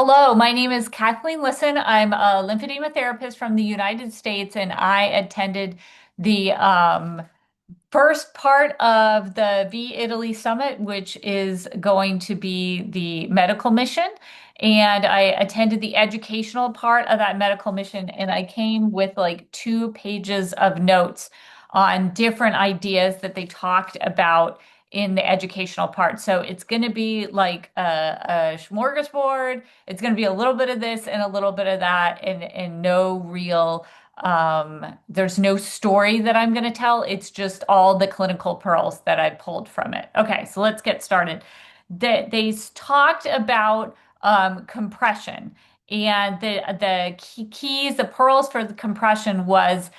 Hello, my name is Kathleen Lisson. I'm a lymphedema therapist from the United States, and I attended the first part of the V Italy Summit, which is going to be the medical mission. And I attended the educational part of that medical mission, and I came with like 2 pages of notes on different ideas that they talked about in the educational part. So it's going to be like a smorgasbord. It's going to be a little bit of this and a little bit of that, and no real there's no story that I'm going to tell. It's just all the clinical pearls that I pulled from it. Okay, so let's get started. They talked about compression, and the keys, the pearls for the compression was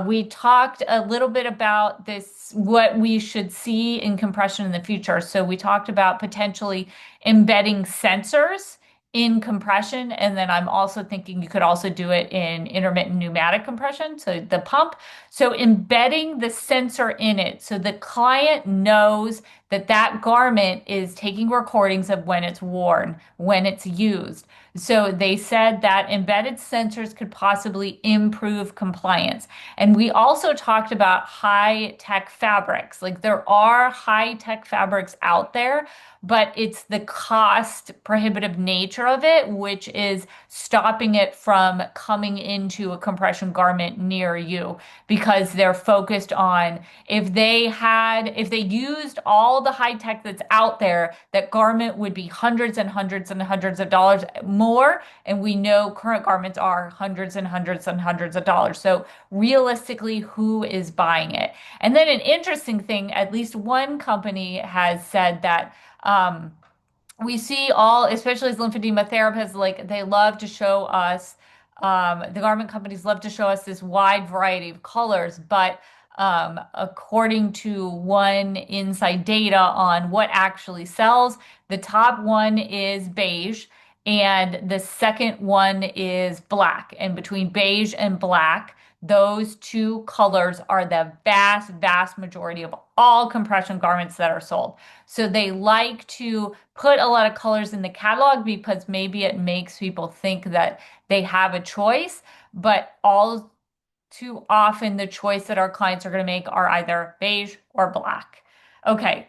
we talked a little bit about this, what we should see in compression in the future. So we talked about potentially embedding sensors in compression. And then I'm also thinking you could also do it in intermittent pneumatic compression, so the pump. So embedding the sensor in it so the client knows that that garment is taking recordings of when it's worn, when it's used. So they said that embedded sensors could possibly improve compliance. And we also talked about high-tech fabrics. Like there are high-tech fabrics out there, but it's the cost prohibitive nature of it, which is stopping it from coming into a compression garment near you because they're focused on if they used all the high tech that's out there, that garment would be hundreds and hundreds and hundreds of dollars more. And we know current garments are hundreds and hundreds and hundreds of dollars. So realistically, who is buying it? And then an interesting thing, at least one company has said that um, we see all, especially as lymphedema therapists, like they love to show us, the garment companies love to show us this wide variety of colors, but according to one inside data on what actually sells, the top one is beige and the second one is black. And between beige and black, those two colors are the vast, vast majority of all compression garments that are sold. So they like to put a lot of colors in the catalog because maybe it makes people think that they have a choice, but all too often the choice that our clients are going to make are either beige or black. Okay,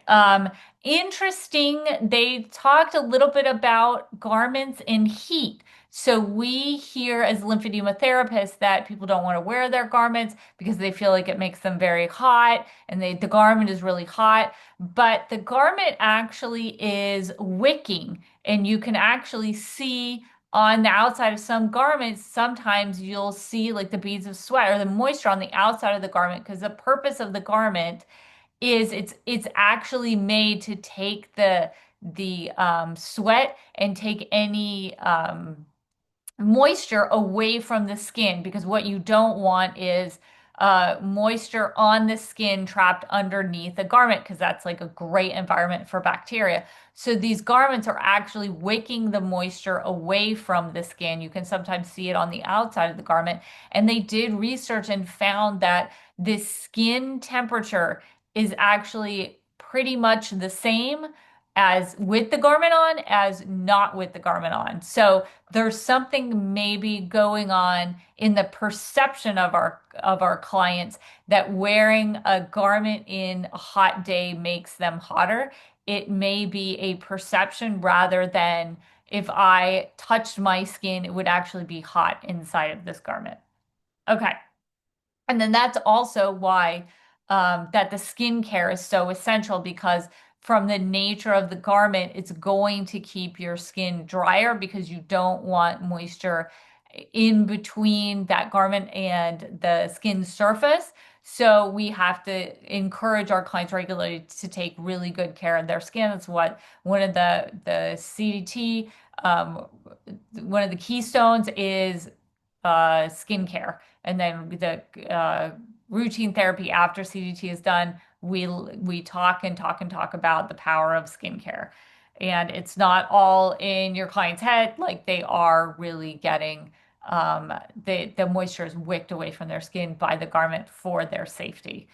interesting. They talked a little bit about garments in heat. So we hear as lymphedema therapists that people don't want to wear their garments because they feel like it makes them very hot and the garment is really hot. But the garment actually is wicking, and you can actually see on the outside of some garments, sometimes you'll see like the beads of sweat or the moisture on the outside of the garment because the purpose of the garment is it's actually made to take the sweat and take any moisture away from the skin because what you don't want is moisture on the skin trapped underneath the garment because that's like a great environment for bacteria. So these garments are actually wicking the moisture away from the skin. You can sometimes see it on the outside of the garment. And they did research and found that the skin temperature is actually pretty much the same as with the garment on as not with the garment on. So there's something maybe going on in the perception of our clients that wearing a garment in a hot day makes them hotter. It may be a perception rather than if I touched my skin, it would actually be hot inside of this garment. Okay. And then that's also why that the skincare is so essential because from the nature of the garment, it's going to keep your skin drier because you don't want moisture in between that garment and the skin surface. So we have to encourage our clients regularly to take really good care of their skin. That's what one of the CDT, one of the keystones is skincare. And then the routine therapy after CDT is done, we talk and talk and talk about the power of skincare. And it's not all in your client's head, like they are really getting the moisture is wicked away from their skin by the garment for their safety.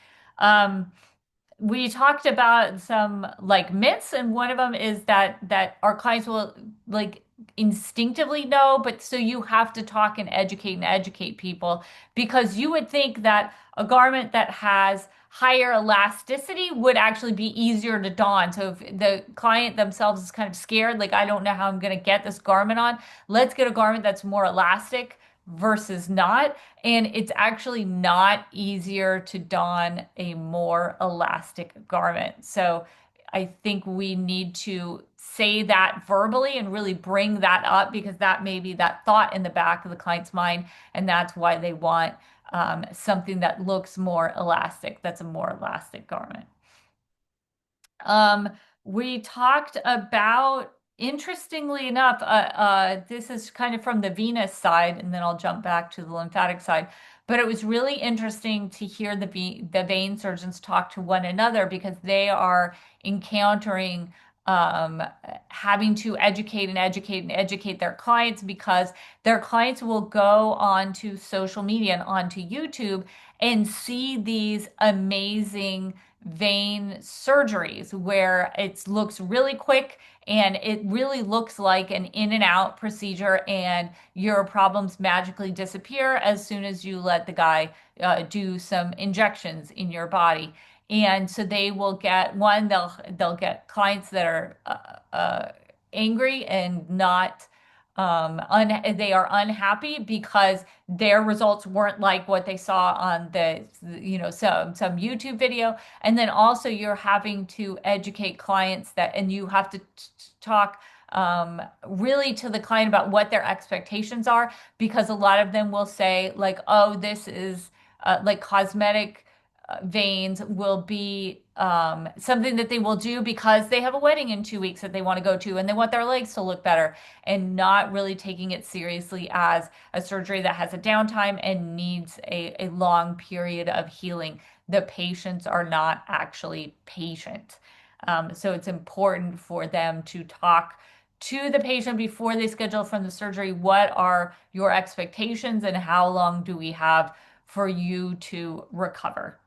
We talked about some like myths, and one of them is that our clients will like instinctively know, but so you have to talk and educate people because you would think that a garment that has higher elasticity would actually be easier to don. So if the client themselves is kind of scared, like, I don't know how I'm going to get this garment on, let's get a garment that's more elastic versus not. And it's actually not easier to don a more elastic garment. So I think we need to say that verbally and really bring that up because that may be that thought in the back of the client's mind. And that's why they want something that looks more elastic, that's a more elastic garment. Um, we talked about, interestingly enough, this is kind of from the venous side, and then I'll jump back to the lymphatic side. But it was really interesting to hear the vein surgeons talk to one another because they are encountering um, having to educate and educate and educate their clients because their clients will go onto social media and onto YouTube and see these amazing vein surgeries where it looks really quick and it really looks like an in and out procedure and your problems magically disappear as soon as you let the guy do some injections in your body. And so they will get one, they'll get clients that are angry and not they are unhappy because their results weren't like what they saw on some YouTube video. And then also you're having to educate clients that, and you have to talk really to the client about what their expectations are, because a lot of them will say like, oh, this is like cosmetic veins will be something that they will do because they have a wedding in 2 weeks that they want to go to and they want their legs to look better, and not really taking it seriously as a surgery that has a downtime and needs a long period of healing. The patients are not actually patient. So it's important for them to talk to the patient before they schedule from the surgery. What are your expectations and how long do we have for you to recover?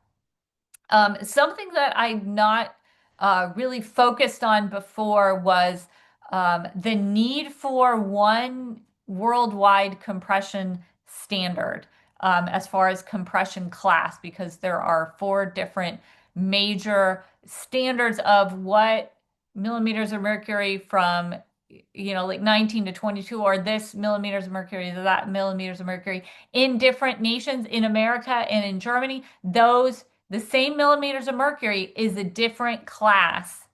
Something that I'd not really focused on before was the need for one worldwide compression standard as far as compression class, because there are four different major standards of what millimeters of mercury from, like 19 to 22, or this millimeters of mercury, that millimeters of mercury in different nations. In America and in Germany, those the same millimeters of mercury is a different class.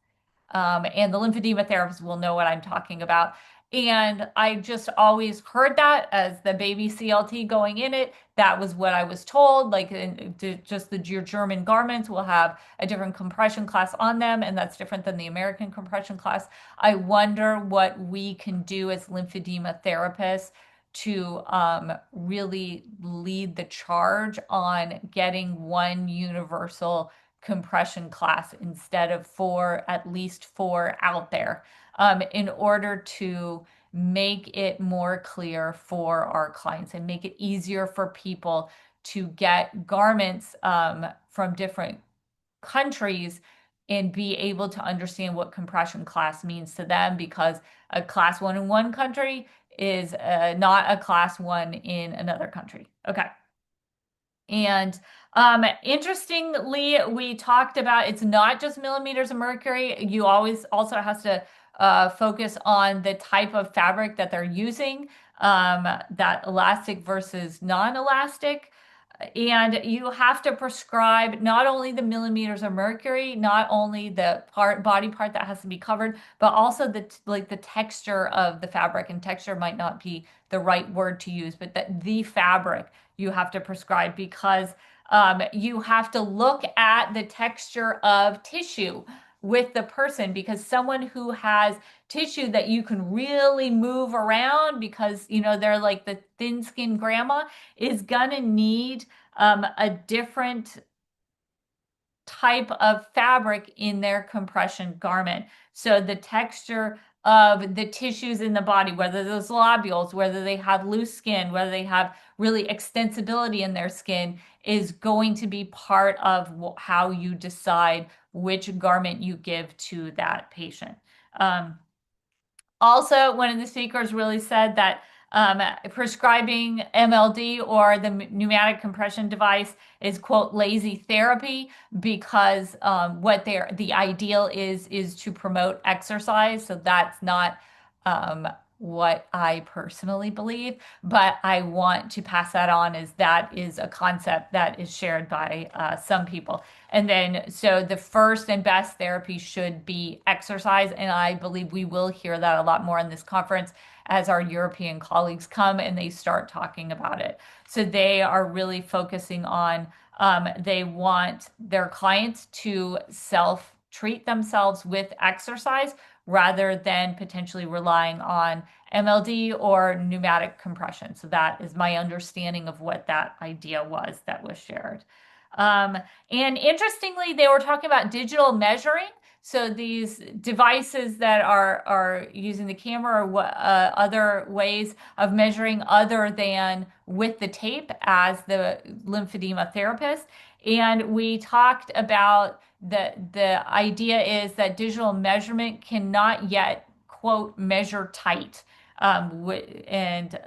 And the lymphedema therapist will know what I'm talking about. And I just always heard that as the baby CLT going in it. That was what I was told. Like, your German garments will have a different compression class on them, and that's different than the American compression class. I wonder what we can do as lymphedema therapists to really lead the charge on getting one universal compression class instead of four, at least four out there, in order to make it more clear for our clients and make it easier for people to get garments from different countries and be able to understand what compression class means to them, because a class one in one country is not a class one in another country. Okay. And interestingly, we talked about it's not just millimeters of mercury. You always also has to focus on the type of fabric that they're using, that elastic versus non-elastic. And you have to prescribe not only the millimeters of mercury, not only the body part that has to be covered, but also the texture of the fabric. And texture might not be the right word to use, but the fabric you have to prescribe, because you have to look at the texture of tissue with the person, because someone who has tissue that you can really move around because they're like the thin skinned grandma is gonna need a different type of fabric in their compression garment. So the texture of the tissues in the body, whether those lobules, whether they have loose skin, whether they have really extensibility in their skin, is going to be part of how you decide which garment you give to that patient. Um, Also, one of the speakers really said that prescribing MLD or the pneumatic compression device is quote lazy therapy because what the ideal is to promote exercise. So that's not um, what I personally believe, but I want to pass that on as that is a concept that is shared by some people. And then, so the first and best therapy should be exercise. And I believe we will hear that a lot more in this conference as our European colleagues come and they start talking about it. So they are really focusing on, they want their clients to self treat themselves with exercise rather than potentially relying on MLD or pneumatic compression. So that is my understanding of what that idea was that was shared. Um, and interestingly, they were talking about digital measuring. So these devices that are using the camera or other ways of measuring other than with the tape as the lymphedema therapist. And we talked about the idea is that digital measurement cannot yet quote measure tight and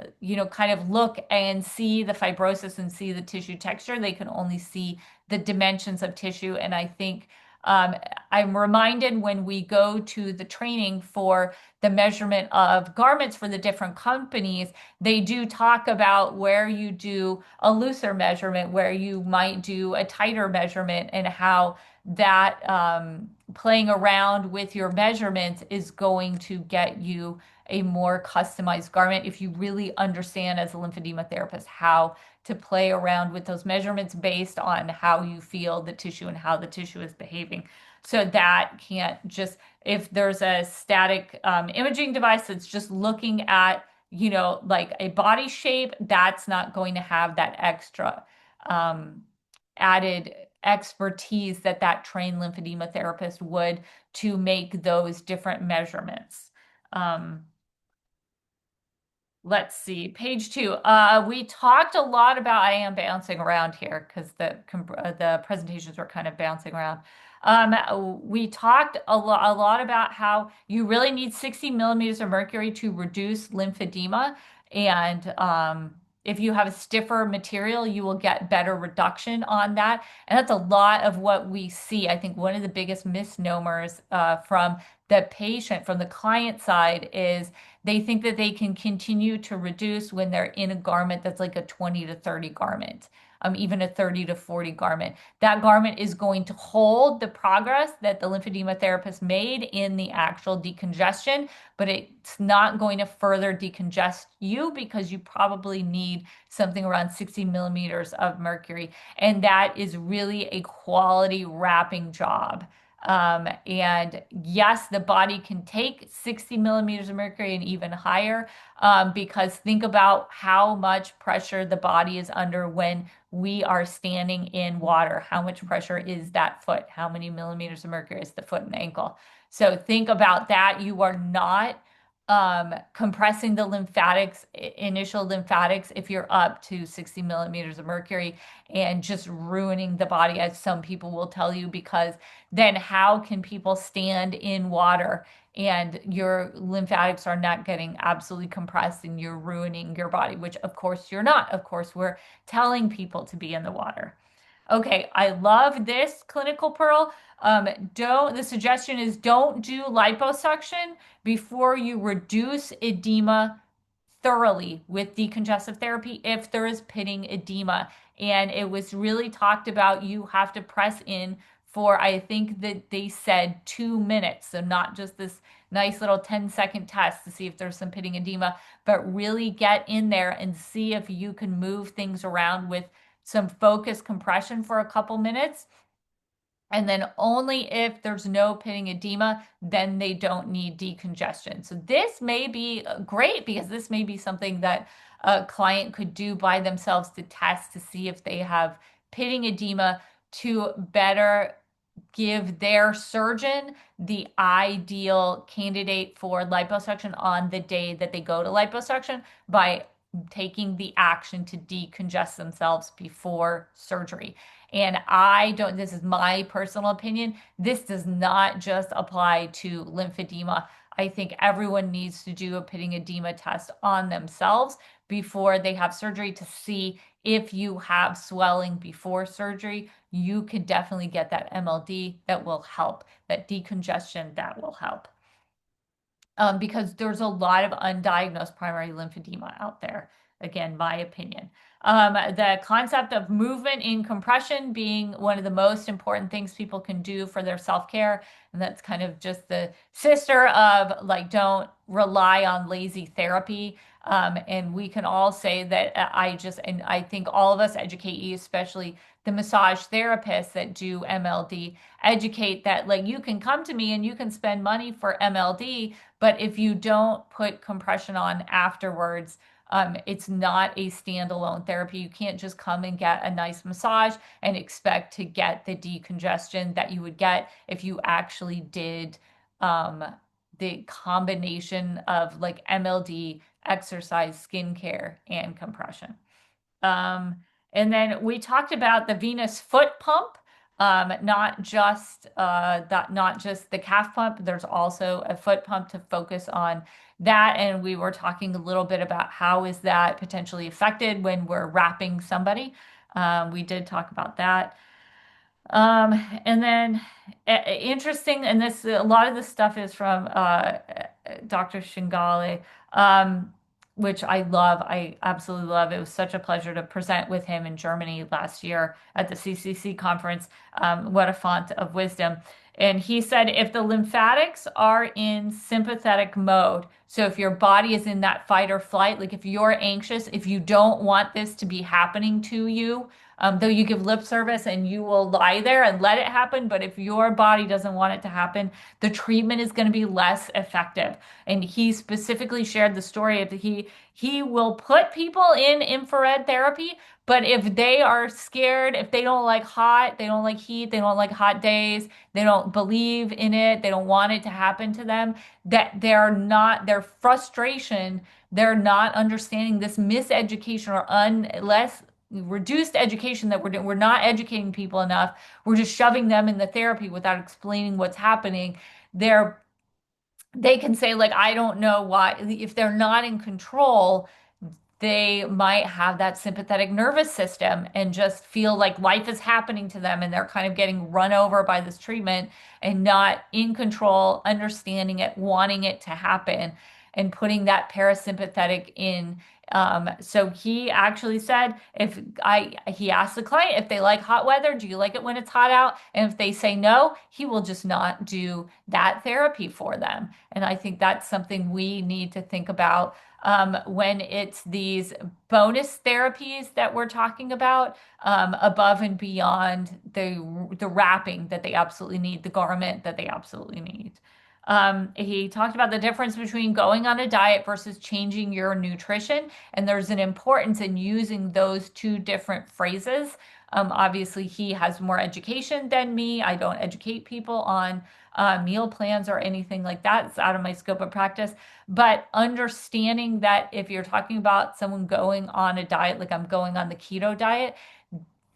kind of look and see the fibrosis and see the tissue texture. They can only see the dimensions of tissue. And I think I'm reminded when we go to the training for the measurement of garments for the different companies, they do talk about where you do a looser measurement, where you might do a tighter measurement, and how that playing around with your measurements is going to get you a more customized garment if you really understand as a lymphedema therapist how to play around with those measurements based on how you feel the tissue and how the tissue is behaving. So that can't just, if there's a static imaging device that's just looking at, like a body shape, that's not going to have that extra um, added expertise that trained lymphedema therapist would to make those different measurements. Um, Let's see, page 2. We talked a lot about, I am bouncing around here because the presentations were kind of bouncing around. We talked a lot about how you really need 60 millimeters of mercury to reduce lymphedema. And if you have a stiffer material, you will get better reduction on that. And that's a lot of what we see. I think one of the biggest misnomers from the patient, from the client side, is they think that they can continue to reduce when they're in a garment that's like a 20 to 30 garment, even a 30 to 40 garment. That garment is going to hold the progress that the lymphedema therapist made in the actual decongestion, but it's not going to further decongest you because you probably need something around 60 millimeters of mercury. And that is really a quality wrapping job. And yes, the body can take 60 millimeters of mercury and even higher, because think about how much pressure the body is under when we are standing in water. How much pressure is that foot? How many millimeters of mercury is the foot and ankle? So think about that. You are not compressing the lymphatics, initial lymphatics, if you're up to 60 millimeters of mercury and just ruining the body, as some people will tell you, because then how can people stand in water and your lymphatics are not getting absolutely compressed and you're ruining your body, which of course you're not. Of course, we're telling people to be in the water. Okay, I love this clinical pearl. The suggestion is don't do liposuction before you reduce edema thoroughly with decongestive therapy if there is pitting edema. And it was really talked about you have to press in for, I think that they said 2 minutes. So not just this nice little 10-second test to see if there's some pitting edema, but really get in there and see if you can move things around with some focused compression for a couple minutes. And then only if there's no pitting edema, then they don't need decongestion. So this may be great because this may be something that a client could do by themselves to test to see if they have pitting edema to better give their surgeon the ideal candidate for liposuction on the day that they go to liposuction by taking the action to decongest themselves before surgery. And I don't, this is my personal opinion, this does not just apply to lymphedema. I think everyone needs to do a pitting edema test on themselves before they have surgery to see if you have swelling before surgery. You could definitely get that MLD that will help, that decongestion that will help. Because there's a lot of undiagnosed primary lymphedema out there. Again, my opinion. The concept of movement in compression being one of the most important things people can do for their self-care. And that's kind of just the sister of like, don't rely on lazy therapy. And we can all say that and I think all of us educate you, especially the massage therapists that do MLD, educate that like you can come to me and you can spend money for MLD, but if you don't put compression on afterwards, it's not a standalone therapy. You can't just come and get a nice massage and expect to get the decongestion that you would get if you actually did um, the combination of like MLD, exercise, skincare, and compression. Um, and then we talked about the venous foot pump, not just the calf pump. There's also a foot pump to focus on that. And we were talking a little bit about how is that potentially affected when we're wrapping somebody. We did talk about that. And then interesting, and this a lot of this stuff is from Dr. Shingale, which I love. I absolutely love. It was such a pleasure to present with him in Germany last year at the CCC conference. What a font of wisdom. And he said, if the lymphatics are in sympathetic mode, so if your body is in that fight or flight, like if you're anxious, if you don't want this to be happening to you, though you give lip service and you will lie there and let it happen, but if your body doesn't want it to happen, the treatment is going to be less effective. And he specifically shared the story of he will put people in infrared therapy, but if they are scared, if they don't like hot, they don't like heat, they don't like hot days, they don't believe in it, they don't want it to happen to them, that they're not their frustration, they're not understanding this miseducation or less reduced education that we're not educating people enough. We're just shoving them in the therapy without explaining what's happening. They're they can say like, I don't know why. If they're not in control, they might have that sympathetic nervous system and just feel like life is happening to them and they're kind of getting run over by this treatment and not in control, understanding it, wanting it to happen, and putting that parasympathetic in. So he actually said, he asked the client if they like hot weather, do you like it when it's hot out? And if they say no, he will just not do that therapy for them. And I think that's something we need to think about when it's these bonus therapies that we're talking about, above and beyond the wrapping that they absolutely need, the garment that they absolutely need. He talked about the difference between going on a diet versus changing your nutrition, and there's an importance in using those two different phrases. Obviously, he has more education than me. I don't educate people on meal plans or anything like that. It's out of my scope of practice. But understanding that if you're talking about someone going on a diet, like I'm going on the keto diet,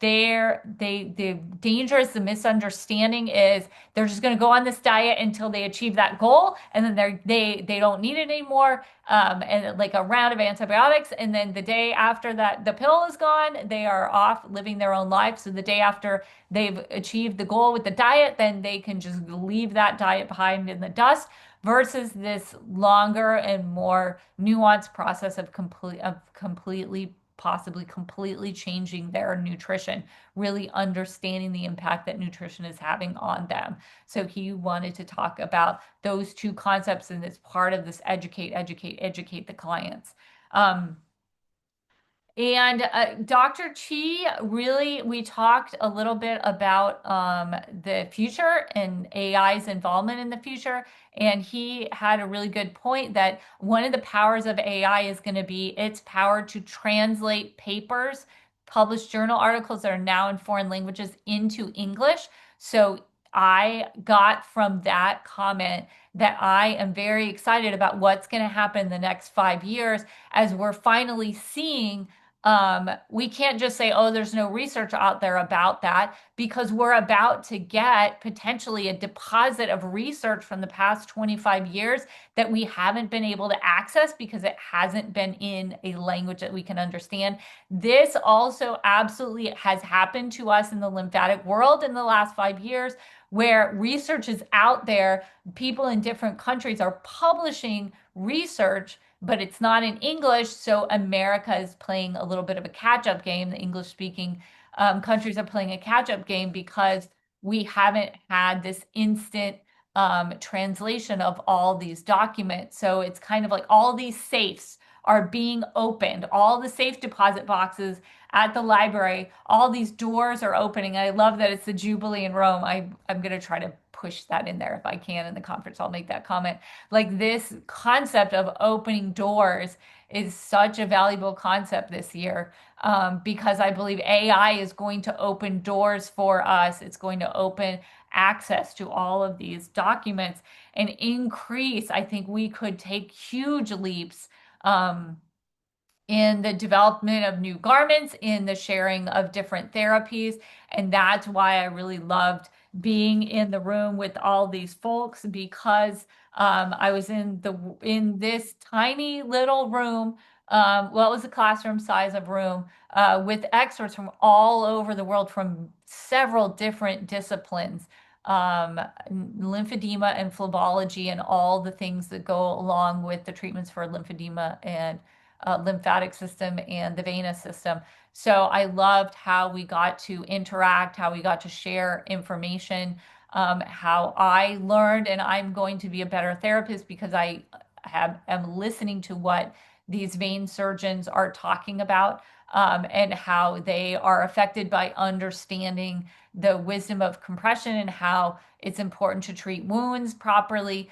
the danger is the misunderstanding is they're just going to go on this diet until they achieve that goal, and then they don't need it anymore, and like a round of antibiotics, and then the day after that the pill is gone, they are off living their own life. So the day after they've achieved the goal with the diet, then they can just leave that diet behind in the dust, versus this longer and more nuanced process of completely, possibly completely changing their nutrition, really understanding the impact that nutrition is having on them. So he wanted to talk about those two concepts, and it's part of this educate the clients. And Dr. Chi, really, we talked a little bit about the future and AI's involvement in the future. And he had a really good point that one of the powers of AI is going to be its power to translate papers, published journal articles that are now in foreign languages into English. So I got from that comment that I am very excited about what's going to happen in the next 5 years as we're finally seeing We can't just say, oh, there's no research out there about that, because we're about to get potentially a deposit of research from the past 25 years that we haven't been able to access because it hasn't been in a language that we can understand. This also absolutely has happened to us in the lymphatic world in the last 5 years, where research is out there. People in different countries are publishing research, but it's not in English. So America is playing a little bit of a catch-up game. The English-speaking countries are playing a catch-up game because we haven't had this instant translation of all these documents. So it's kind of like all these safes are being opened, all the safe deposit boxes at the library, all these doors are opening. I love that it's the Jubilee in Rome. I'm going to try to push that in there if I can in the conference. I'll make that comment. Like, this concept of opening doors is such a valuable concept this year, because I believe AI is going to open doors for us. It's going to open access to all of these documents and increase. I think we could take huge leaps um, in the development of new garments, in the sharing of different therapies. And that's why I really loved being in the room with all these folks, because I was in this tiny little room. Well, it was a classroom size of room, with experts from all over the world, from several different disciplines, um, lymphedema and phlebology, and all the things that go along with the treatments for lymphedema and lymphatic system and the venous system. So I loved how we got to interact, how we got to share information, how I learned, and I'm going to be a better therapist because am listening to what these vein surgeons are talking about, and how they are affected by understanding the wisdom of compression and how it's important to treat wounds properly,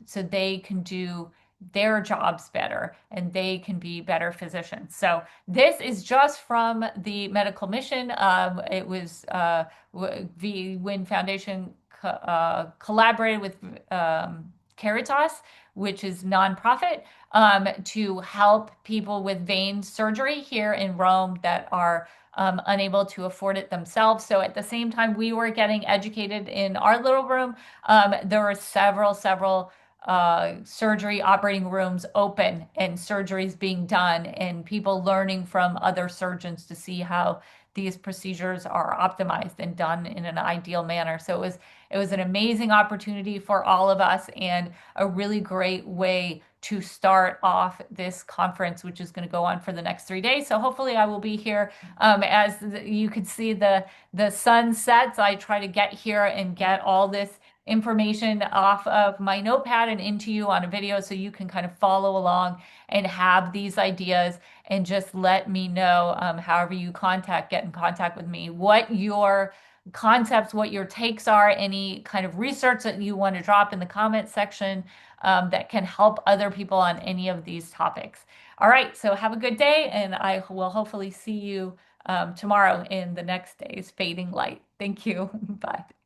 so they can do their jobs better and they can be better physicians. So this is just from the medical mission. It was the Win Foundation collaborated with Caritas, which is nonprofit, to help people with vein surgery here in Rome that are unable to afford it themselves. So at the same time we were getting educated in our little room, there were several surgery operating rooms open and surgeries being done, and people learning from other surgeons to see how these procedures are optimized and done in an ideal manner. So it was an amazing opportunity for all of us, and a really great way to start off this conference, which is going to go on for the next 3 days. So hopefully I will be here. As you can see, the sun sets. I try to get here and get all this information off of my notepad and into you on a video, so you can kind of follow along and have these ideas, and just let me know, however you get in contact with me, what your concepts, what your takes are, any kind of research that you want to drop in the comment section, that can help other people on any of these topics. All right, so have a good day, and I will hopefully see you tomorrow in the next day's Fading Light. Thank you. Bye.